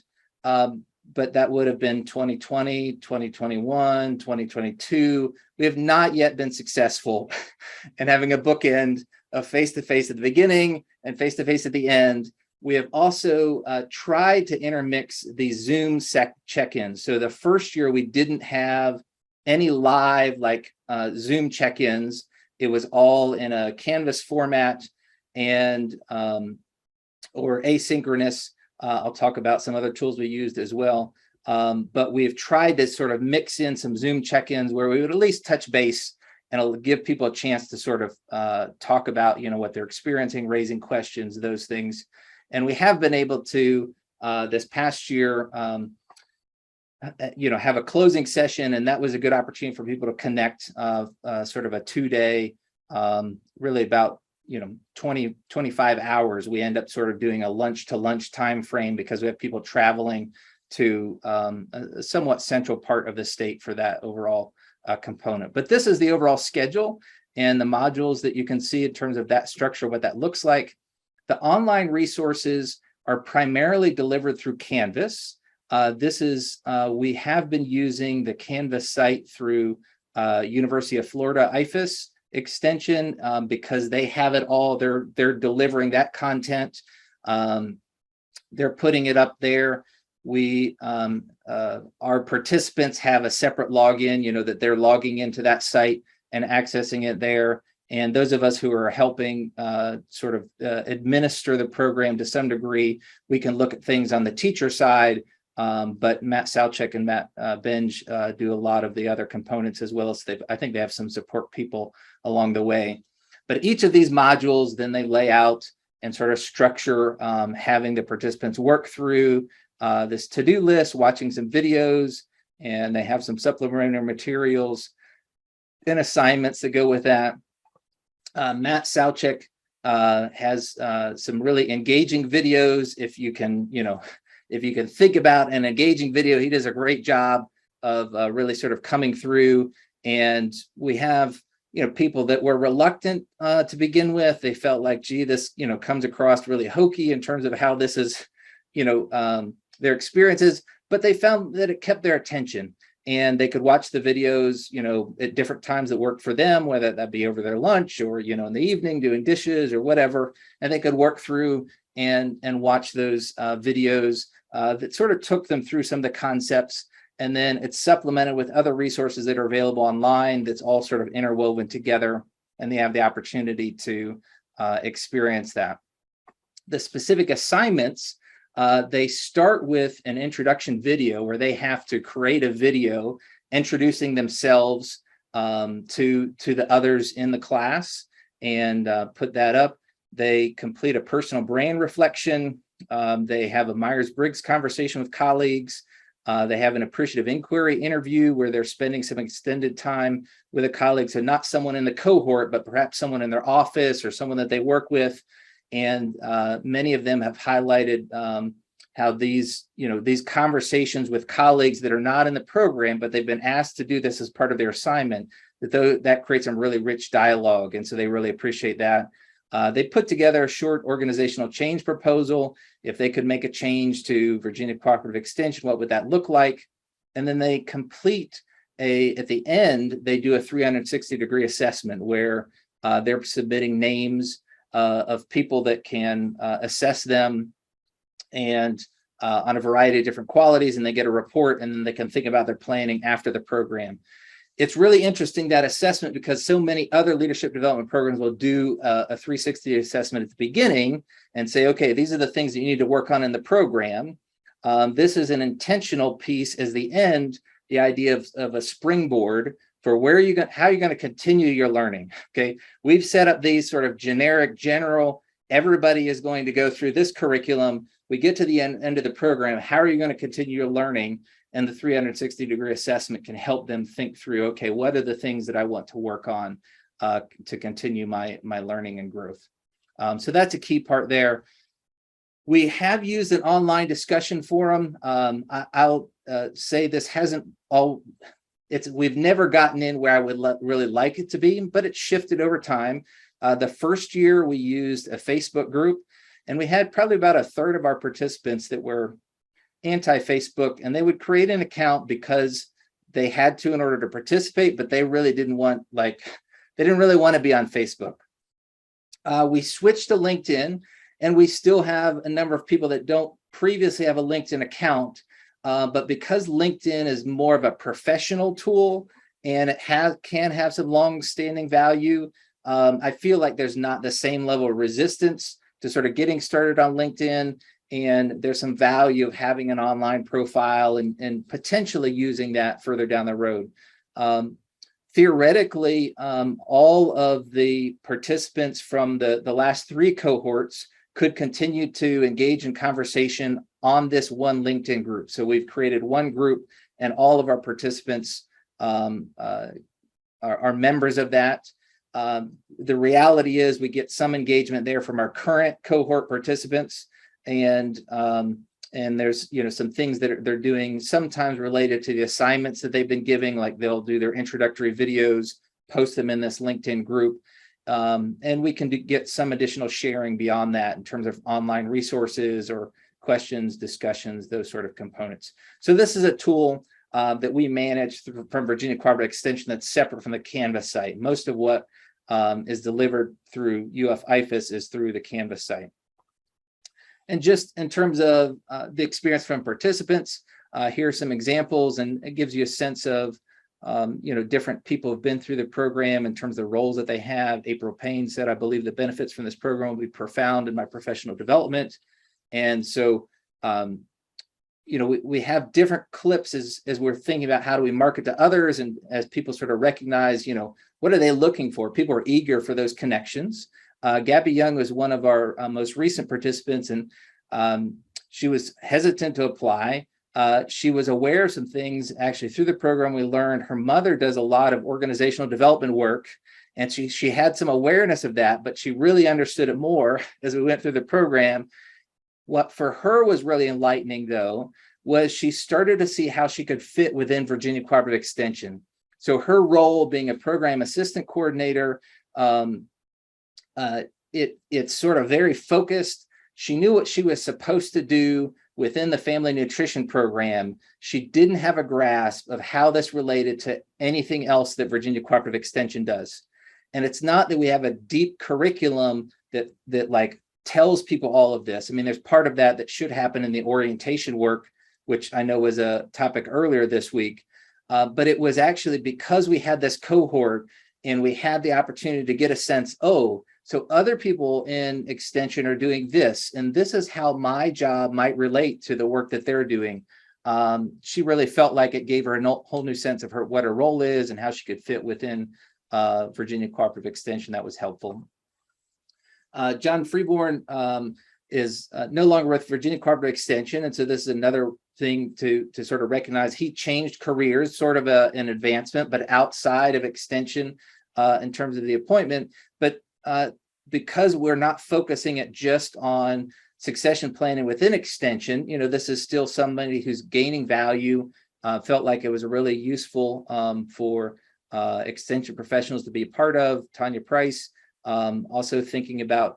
But that would have been 2020, 2021, 2022. We have not yet been successful in having a bookend of face-to-face at the beginning and face-to-face at the end. We have also tried to intermix the Zoom check-ins. So the first year we didn't have any live like Zoom check-ins. It was all in a Canvas format and or asynchronous. I'll talk about some other tools we used as well. But we've tried to sort of mix in some Zoom check-ins where we would at least touch base, and it'll give people a chance to sort of talk about, what they're experiencing, raising questions, those things. And we have been able to, this past year, have a closing session, and that was a good opportunity for people to connect, sort of a 2-day, really about 20, 25 hours. We end up sort of doing a lunch to lunch time frame because we have people traveling to a somewhat central part of the state for that overall component. But this is the overall schedule and the modules that you can see in terms of that structure, what that looks like. The online resources are primarily delivered through Canvas. This is, we have been using the Canvas site through University of Florida IFAS extension because they have it all. They're delivering that content. They're putting it up there. Our participants have a separate login, that they're logging into that site and accessing it there. And those of us who are helping sort of administer the program to some degree, we can look at things on the teacher side. But Matt Salchek and Matt Benj do a lot of the other components, as well as I think they have some support people along the way. But each of these modules, then they lay out and sort of structure having the participants work through this to-do list, watching some videos, and they have some supplementary materials and assignments that go with that. Matt Salchek has some really engaging videos. If you can, if you can think about an engaging video, he does a great job of really sort of coming through. And we have, people that were reluctant to begin with. They felt like, gee, this, comes across really hokey in terms of how this is, their experiences, but they found that it kept their attention, and they could watch the videos, at different times that worked for them, whether that be over their lunch or, in the evening doing dishes or whatever. And they could work through and watch those videos that sort of took them through some of the concepts. And then it's supplemented with other resources that are available online that's all sort of interwoven together, and they have the opportunity to experience that. The specific assignments, they start with an introduction video where they have to create a video introducing themselves to the others in the class and put that up. They complete a personal brand reflection. They have a Myers-Briggs conversation with colleagues. They have an appreciative inquiry interview where they're spending some extended time with a colleague, so not someone in the cohort, but perhaps someone in their office or someone that they work with. And many of them have highlighted how these, these conversations with colleagues that are not in the program, but they've been asked to do this as part of their assignment, that creates some really rich dialogue. And so they really appreciate that. They put together a short organizational change proposal. If they could make a change to Virginia Cooperative Extension, what would that look like? And then they complete at the end, they do a 360-degree assessment where they're submitting names of people that can assess them and on a variety of different qualities, and they get a report, and then they can think about their planning after the program. It's really interesting, that assessment, because so many other leadership development programs will do a 360 assessment at the beginning and say, okay, these are the things that you need to work on in the program. This is an intentional piece as the end, the idea of a springboard for how you're going to continue your learning. Okay, we've set up these sort of general, everybody is going to go through this curriculum. We get to the end of the program. How are you going to continue your learning? And the 360-degree assessment can help them think through, okay, what are the things that I want to work on to continue my learning and growth? So that's a key part there. We have used an online discussion forum. I'll say this we've never gotten in where I would really like it to be, but it's shifted over time. The first year we used a Facebook group, and we had probably about a third of our participants that were anti-Facebook, and they would create an account because they had to in order to participate, but they really didn't want to be on Facebook. We switched to LinkedIn, and we still have a number of people that don't previously have a LinkedIn account, but because LinkedIn is more of a professional tool and it can have some long-standing value, I feel like there's not the same level of resistance to sort of getting started on LinkedIn, and there's some value of having an online profile and potentially using that further down the road. Theoretically, all of the participants from the last 3 cohorts could continue to engage in conversation on this one LinkedIn group. So we've created one group, and all of our participants are members of that. The reality is we get some engagement there from our current cohort participants, and there's some things that they're doing sometimes related to the assignments that they've been giving, like they'll do their introductory videos, post them in this LinkedIn group, and we can get some additional sharing beyond that in terms of online resources or questions, discussions, those sort of components. So this is a tool that we manage from Virginia Cooperative Extension that's separate from the Canvas site. Most of what is delivered through UF IFAS is through the Canvas site. And just in terms of the experience from participants, here are some examples, and it gives you a sense of different people have been through the program in terms of the roles that they have. April Payne said, I believe the benefits from this program will be profound in my professional development. And so, we have different clips as we're thinking about how do we market to others, and as people sort of recognize, what are they looking for? People are eager for those connections. Gabby Young was one of our most recent participants, and she was hesitant to apply. She was aware of some things actually through the program. We learned her mother does a lot of organizational development work, and she had some awareness of that, but she really understood it more as we went through the program. What for her was really enlightening, though, was she started to see how she could fit within Virginia Cooperative Extension. So her role being a program assistant coordinator, it's sort of very focused. She knew what she was supposed to do within the family nutrition program. She didn't have a grasp of how this related to anything else that Virginia Cooperative Extension does. And it's not that we have a deep curriculum that like tells people all of this. I mean, there's part of that should happen in the orientation work, which I know was a topic earlier this week. But it was actually because we had this cohort and we had the opportunity to get a sense, so other people in Extension are doing this, and this is how my job might relate to the work that they're doing. She really felt like it gave her a whole new sense of what her role is and how she could fit within Virginia Cooperative Extension. That was helpful. John Freeborn is no longer with Virginia Cooperative Extension, and so this is another thing to sort of recognize. He changed careers, sort of an advancement, but outside of Extension in terms of the appointment. But because we're not focusing it just on succession planning within extension, this is still somebody who's gaining value, felt like it was really useful for extension professionals to be a part of. Tanya Price, also thinking about,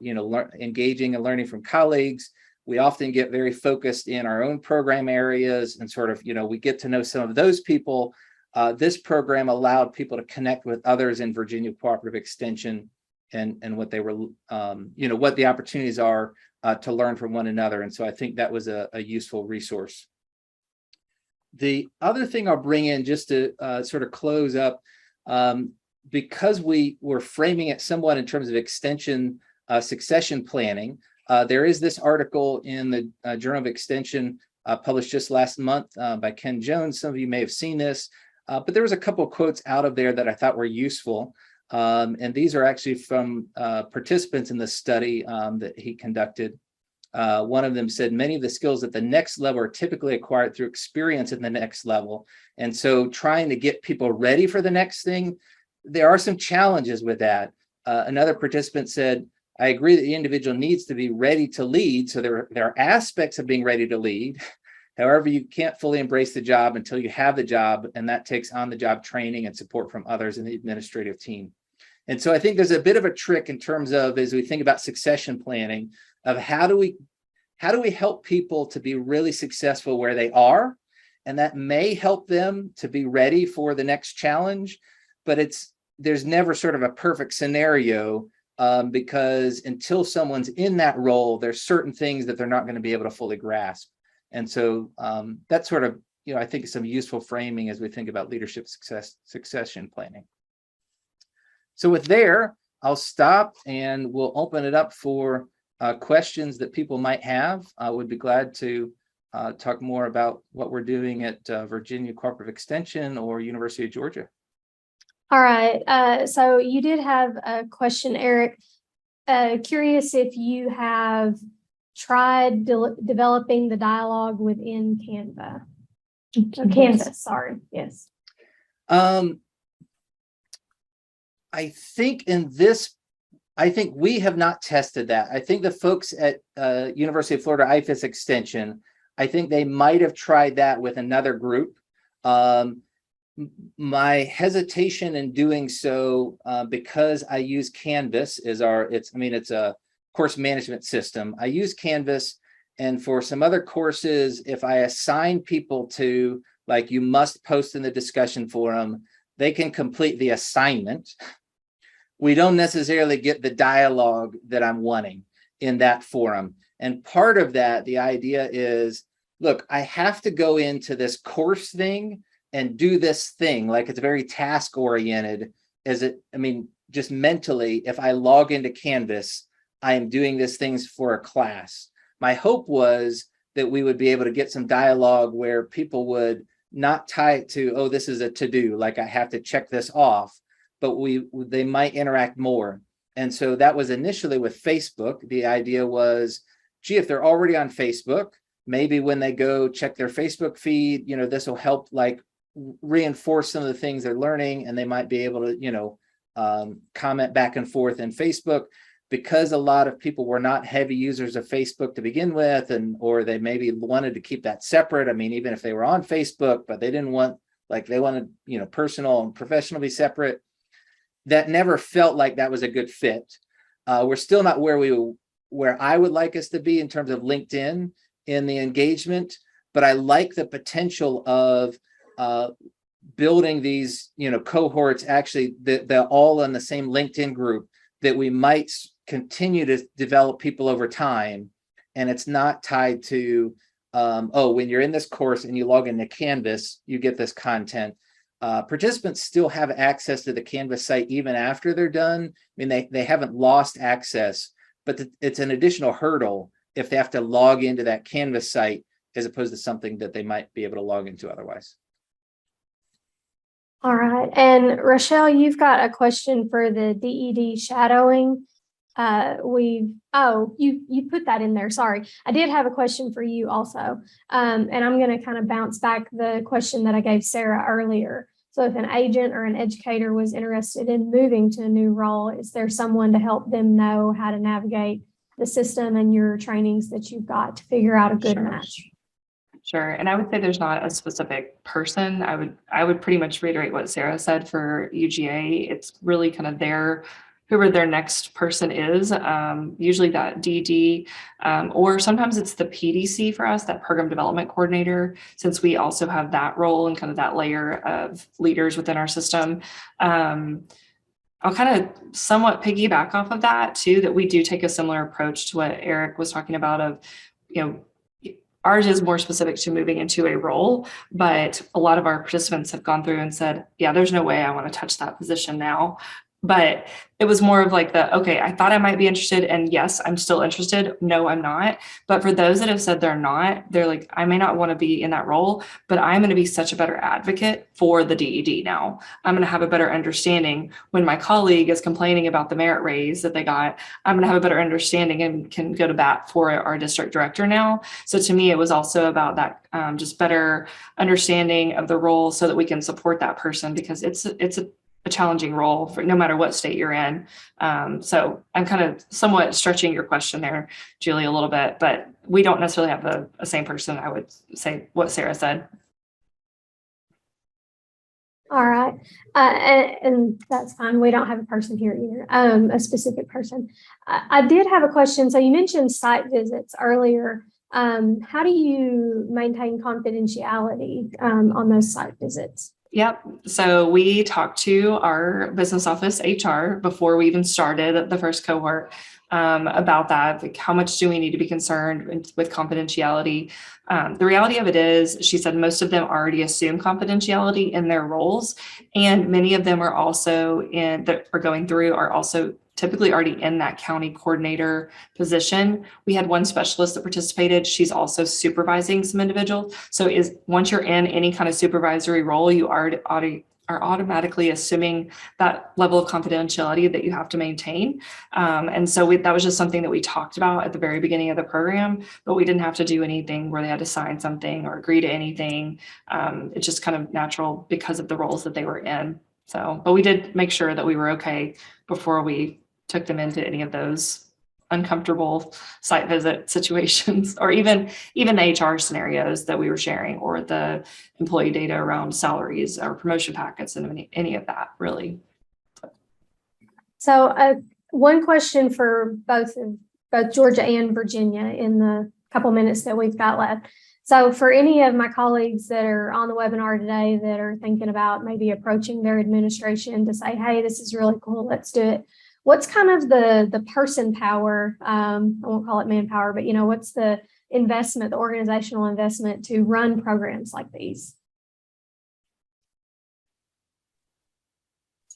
engaging and learning from colleagues. We often get very focused in our own program areas and sort of, we get to know some of those people. This program allowed people to connect with others in Virginia Cooperative Extension and what they were, what the opportunities are to learn from one another. And so I think that was a useful resource. The other thing I'll bring in just to sort of close up, because we were framing it somewhat in terms of extension succession planning, there is this article in the Journal of Extension published just last month by Ken Jones. Some of you may have seen this, but there was a couple of quotes out of there that I thought were useful. And these are actually from participants in the study that he conducted. One of them said, many of the skills at the next level are typically acquired through experience at the next level. And so trying to get people ready for the next thing, there are some challenges with that. Another participant said, I agree that the individual needs to be ready to lead. So there are aspects of being ready to lead. However, you can't fully embrace the job until you have the job, and that takes on-the-job training and support from others in the administrative team. And so I think there's a bit of a trick in terms of, as we think about succession planning, of how do we help people to be really successful where they are, and that may help them to be ready for the next challenge, but there's never sort of a perfect scenario, because until someone's in that role, there's certain things that they're not going to be able to fully grasp. And so that's sort of, I think some useful framing as we think about leadership succession planning. So with there, I'll stop and we'll open it up for questions that people might have. I would be glad to talk more about what we're doing at Virginia Cooperative Extension or University of Georgia. All right. So you did have a question, Eric. Curious if you have tried developing the dialogue within Canva. Canvas, sorry. Yes. I think we have not tested that. I think the folks at University of Florida IFAS Extension, I think they might have tried that with another group. My hesitation in doing so, because I use Canvas it's a course management system. I use Canvas, and for some other courses, if I assign people to, like, you must post in the discussion forum, they can complete the assignment. We don't necessarily get the dialogue that I'm wanting in that forum. And part of that, the idea is, look, I have to go into this course thing and do this thing, like it's very task oriented. Just mentally, if I log into Canvas, I am doing these things for a class. My hope was that we would be able to get some dialogue where people would not tie it to, oh, this is a to-do, like I have to check this off, but they might interact more. And so that was initially with Facebook. The idea was, gee, if they're already on Facebook, maybe when they go check their Facebook feed, this will help like reinforce some of the things they're learning, and they might be able to, comment back and forth in Facebook, because a lot of people were not heavy users of Facebook to begin with, or they maybe wanted to keep that separate. Even if they were on Facebook, but they didn't want, they wanted, personal and professional to be separate. That never felt like that was a good fit. We're still not where I would like us to be in terms of LinkedIn in the engagement, but I like the potential of building these, cohorts, actually, they're all in the same LinkedIn group, that we might continue to develop people over time. And it's not tied to, when you're in this course and you log into Canvas, you get this content. Participants still have access to the Canvas site even after they're done. They haven't lost access, but it's an additional hurdle if they have to log into that Canvas site as opposed to something that they might be able to log into otherwise. All right. And Rochelle, you've got a question for the DED shadowing. You put that in there. Sorry. I did have a question for you also. And I'm going to kind of bounce back the question that I gave Sarah earlier. So if an agent or an educator was interested in moving to a new role, is there someone to help them know how to navigate the system and your trainings that you've got to figure out a good Sure. match. Sure. And I would say there's not a specific person. I would pretty much reiterate what Sarah said for UGA. It's really kind of whoever their next person is, usually that DD, or sometimes it's the PDC for us, that program development coordinator, since we also have that role and kind of that layer of leaders within our system. I'll kind of somewhat piggyback off of that too, that we do take a similar approach to what Eric was talking about of, ours is more specific to moving into a role, but a lot of our participants have gone through and said, yeah, there's no way I want to touch that position now. But it was more of like okay, I thought I might be interested, and yes, I'm still interested. No, I'm not. But for those that have said they're not, they're like, I may not want to be in that role, but I'm going to be such a better advocate for the DED now. I'm going to have a better understanding when my colleague is complaining about the merit raise that they got. I'm going to have a better understanding and can go to bat for our district director now. So to me, it was also about that just better understanding of the role so that we can support that person, because it's a challenging role for no matter what state you're in. So I'm kind of somewhat stretching your question there, Julie, a little bit, but we don't necessarily have a same person. I would say what Sarah said. All right. And that's fine. We don't have a person here either, a specific person. I did have a question. So you mentioned site visits earlier. How do you maintain confidentiality on those site visits? Yep. So we talked to our business office HR before we even started the first cohort about that. Like, how much do we need to be concerned with confidentiality? The reality of it is, she said most of them already assume confidentiality in their roles, and many of them are also are also typically already in that county coordinator position. We had one specialist that participated. She's also supervising some individuals. So once you're in any kind of supervisory role, you are automatically assuming that level of confidentiality that you have to maintain. And so that was just something that we talked about at the very beginning of the program, but we didn't have to do anything where they had to sign something or agree to anything. It's just kind of natural because of the roles that they were in. So, but we did make sure that we were okay before we took them into any of those uncomfortable site visit situations, or even the HR scenarios that we were sharing, or the employee data around salaries or promotion packets, and any of that really. So one question for both Georgia and Virginia in the couple minutes that we've got left. So for any of my colleagues that are on the webinar today that are thinking about maybe approaching their administration to say, hey, this is really cool, let's do it. What's kind of the person power? I won't call it manpower, but what's the investment, the organizational investment to run programs like these?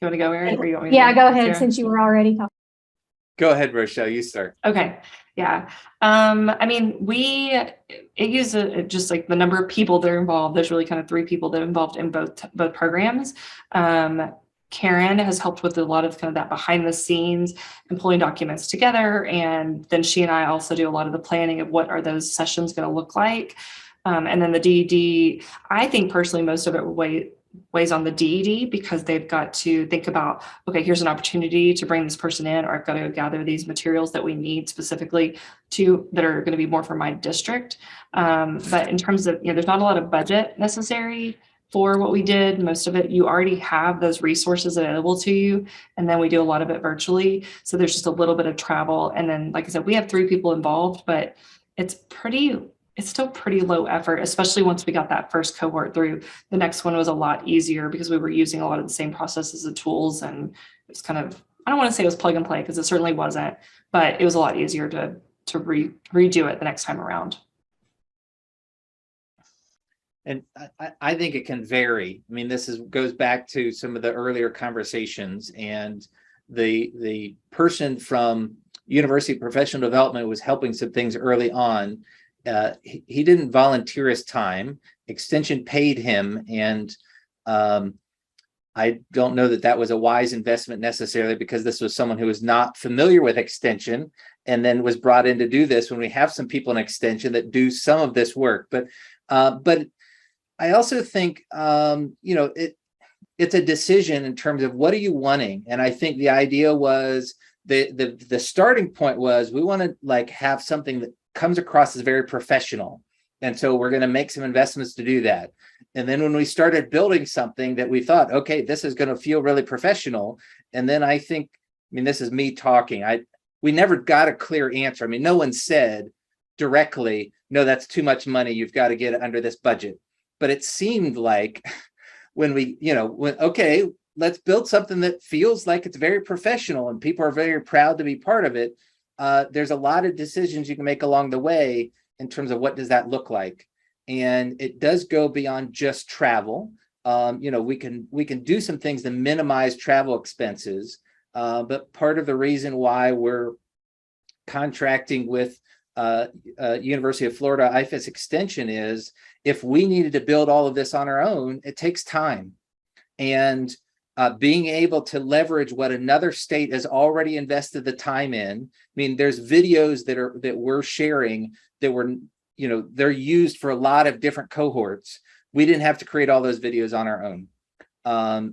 You want to go, Erin, or you want me to Yeah, go ahead, Sarah? since you were already talking. Go ahead, Rochelle, you start. Okay. Yeah. I mean, it uses just like the number of people that are involved. There's really kind of 3 people that are involved in both programs. Karen has helped with a lot of kind of that behind the scenes and pulling documents together. And then she and I also do a lot of the planning of what are those sessions going to look like. And then the DED, I think personally, most of it weighs on the DED, because they've got to think about, okay, here's an opportunity to bring this person in, or I've got to gather these materials that we need specifically that are going to be more for my district. But in terms of, there's not a lot of budget necessary for what we did. Most of it, you already have those resources available to you. And then we do a lot of it virtually. So there's just a little bit of travel. And then, like I said, we have 3 people involved, but it's still pretty low effort, especially once we got that first cohort through. The next one was a lot easier because we were using a lot of the same processes and tools. And it's kind of, I don't want to say it was plug and play, because it certainly wasn't, but it was a lot easier to redo it the next time around. And I think it can vary. I mean, this goes back to some of the earlier conversations, and the person from University of Professional Development was helping some things early on. He didn't volunteer his time. Extension paid him, and I don't know that was a wise investment necessarily, because this was someone who was not familiar with Extension and then was brought in to do this, when we have some people in Extension that do some of this work. But I also think, it's a decision in terms of what are you wanting? And I think the idea was the starting point was we want to like have something that comes across as very professional. And so we're going to make some investments to do that. And then when we started building something that we thought, okay, this is going to feel really professional. And then I think, I mean, this is me talking. We never got a clear answer. I mean, no one said directly, no, that's too much money. You've got to get it under this budget. But it seemed like okay, let's build something that feels like it's very professional and people are very proud to be part of it. There's a lot of decisions you can make along the way in terms of what does that look like. And it does go beyond just travel. We can do some things to minimize travel expenses. But part of the reason why we're contracting with University of Florida IFAS Extension is if we needed to build all of this on our own, it takes time. And being able to leverage what another state has already invested the time in. I mean, there's videos that we're sharing that were, they're used for a lot of different cohorts. We didn't have to create all those videos on our own.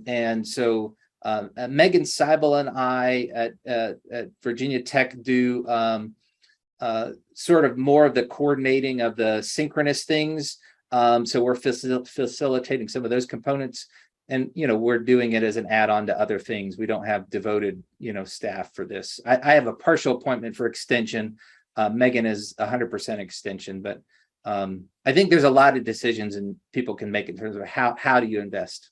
And so Megan Seibel and I at Virginia Tech do sort of more of the coordinating of the synchronous things. So we're facilitating some of those components. And, we're doing it as an add-on to other things. We don't have devoted, staff for this. I have a partial appointment for extension. Megan is 100% extension, but I think there's a lot of decisions and people can make in terms of how do you invest.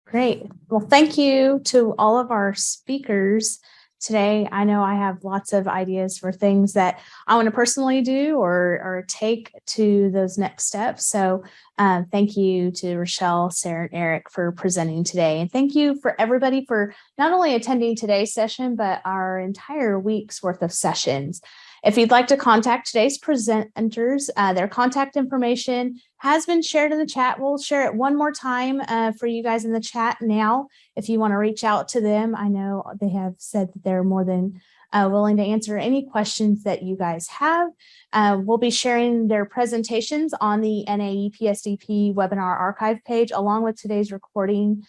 Great. Well, thank you to all of our speakers today. I know I have lots of ideas for things that I want to personally do or take to those next steps. So thank you to Rochelle, Sarah, and Eric for presenting today. And thank you for everybody for not only attending today's session, but our entire week's worth of sessions. If you'd like to contact today's presenters, their contact information has been shared in the chat. We'll share it one more time for you guys in the chat now. If you want to reach out to them, I know they have said that they're more than willing to answer any questions that you guys have. We'll be sharing their presentations on the NAEPSDP webinar archive page, along with today's recording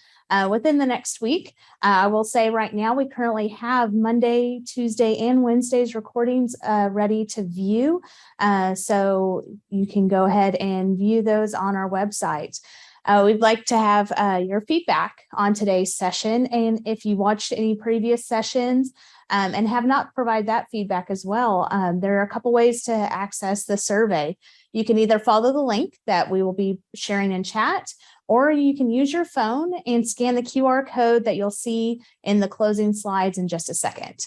within the next week. I will say right now, we currently have Monday, Tuesday, and Wednesday's recordings ready to view. So you can go ahead and view those on our website. We'd like to have your feedback on today's session. And if you watched any previous sessions and have not provided that feedback as well, there are a couple ways to access the survey. You can either follow the link that we will be sharing in chat, or you can use your phone and scan the QR code that you'll see in the closing slides in just a second.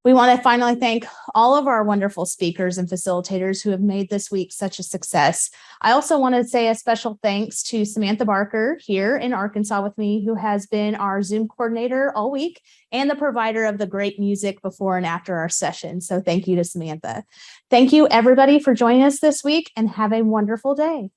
We want to finally thank all of our wonderful speakers and facilitators who have made this week such a success. I also want to say a special thanks to Samantha Barker here in Arkansas with me, who has been our Zoom coordinator all week and the provider of the great music before and after our session. So thank you to Samantha. Thank you, everybody, for joining us this week, and have a wonderful day.